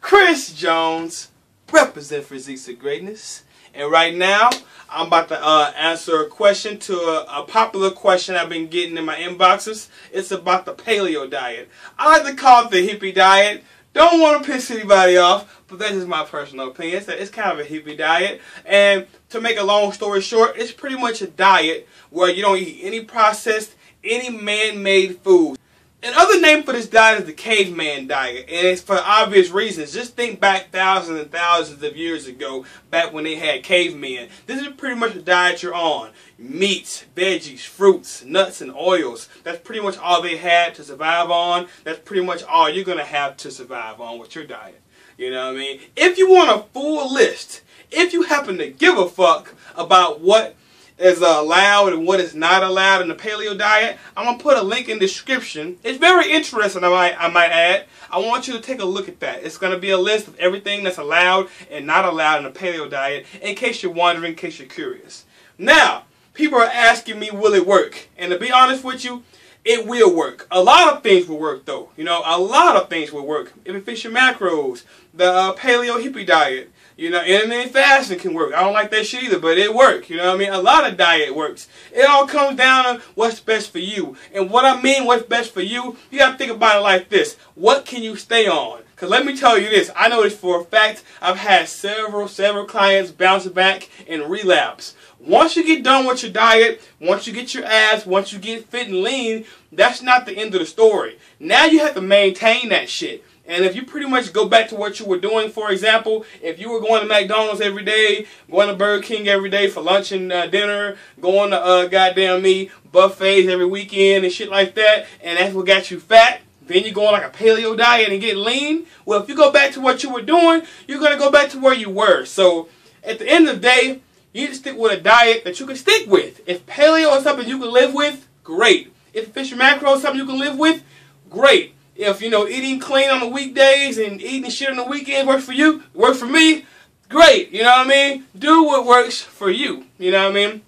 Chris Jones, represent Physiques of Greatness. And right now, I'm about to answer a question to a popular question I've been getting in my inboxes. It's about the paleo diet. I like to call it the hippie diet. Don't want to piss anybody off, but that's just my personal opinion. It's kind of a hippie diet. And to make a long story short, it's pretty much a diet where you don't eat any processed, any man-made food. Another name for this diet is the Caveman diet, and it's for obvious reasons. Just think back thousands and thousands of years ago, back when they had cavemen. This is pretty much the diet you're on. Meats, veggies, fruits, nuts, and oils. That's pretty much all they had to survive on. That's pretty much all you're going to have to survive on with your diet. You know what I mean? If you want a full list, if you happen to give a fuck about what is allowed and what is not allowed in the paleo diet, I'm going to put a link in the description. It's very interesting, I might add. I want you to take a look at that. It's going to be a list of everything that's allowed and not allowed in the paleo diet, in case you're wondering, in case you're curious. Now, people are asking me, will it work? And to be honest with you, it will work. A lot of things will work though. You know, a lot of things will work. If it fits your macros, the paleo hippie diet, you know, intermittent fasting can work. I don't like that shit either, but it works. You know what I mean? A lot of diet works. It all comes down to what's best for you. And what I mean what's best for you, you got to think about it like this. What can you stay on? Because let me tell you this. I know this for a fact. I've had several clients bounce back and relapse. Once you get done with your diet, once you get your abs, once you get fit and lean, that's not the end of the story. Now you have to maintain that shit. And if you pretty much go back to what you were doing, for example, if you were going to McDonald's every day, going to Burger King every day for lunch and dinner, going to goddamn me buffets every weekend and shit like that, and that's what got you fat, then you go on like a paleo diet and get lean, well, if you go back to what you were doing, you're going to go back to where you were. So at the end of the day, you need to stick with a diet that you can stick with. If paleo is something you can live with, great. If fish and mackerel is something you can live with, great. If, you know, eating clean on the weekdays and eating shit on the weekends works for you, works for me, great. You know what I mean? Do what works for you. You know what I mean?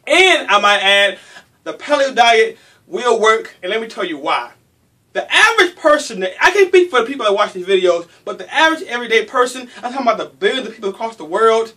And I might add, the paleo diet will work, and let me tell you why. The average person, I can't speak for the people that watch these videos, but the average everyday person, I'm talking about the billions of people across the world,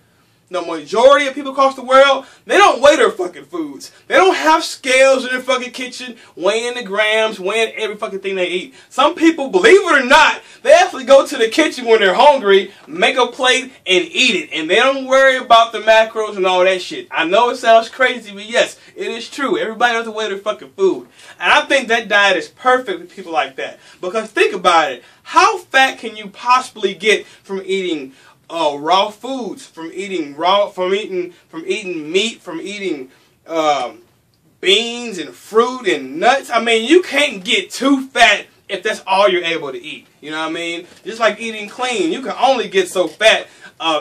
the majority of people across the world, they don't weigh their fucking foods. They don't have scales in their fucking kitchen, weighing the grams, weighing every fucking thing they eat. Some people, believe it or not, they actually go to the kitchen when they're hungry, make a plate, and eat it. And they don't worry about the macros and all that shit. I know it sounds crazy, but yes, it is true. Everybody doesn't weigh their fucking food. And I think that diet is perfect for people like that. Because think about it. How fat can you possibly get from eating raw foods, from eating meat, from eating beans and fruit and nuts? I mean, you can't get too fat if that's all you're able to eat. You know what I mean? Just like eating clean, you can only get so fat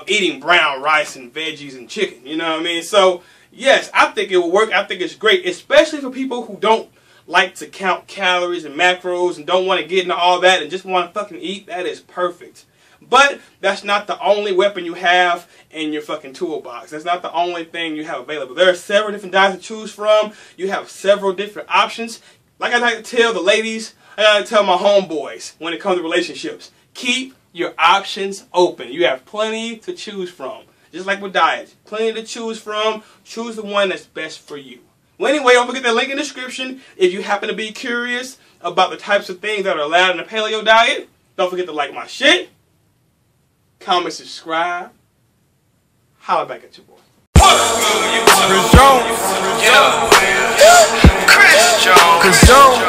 eating brown rice and veggies and chicken. You know what I mean? So yes, I think it will work. I think it's great, especially for people who don't like to count calories and macros and don't want to get into all that and just want to fucking eat. That is perfect. But that's not the only weapon you have in your fucking toolbox. That's not the only thing you have available. There are several different diets to choose from. You have several different options. Like I like to tell the ladies, I like to tell my homeboys when it comes to relationships, keep your options open. You have plenty to choose from. Just like with diets, plenty to choose from. Choose the one that's best for you. Well, anyway, don't forget the link in the description if you happen to be curious about the types of things that are allowed in the paleo diet. Don't forget to like my shit. Comment, subscribe. Holla back at your boy. Chris Jones. Chris Jones.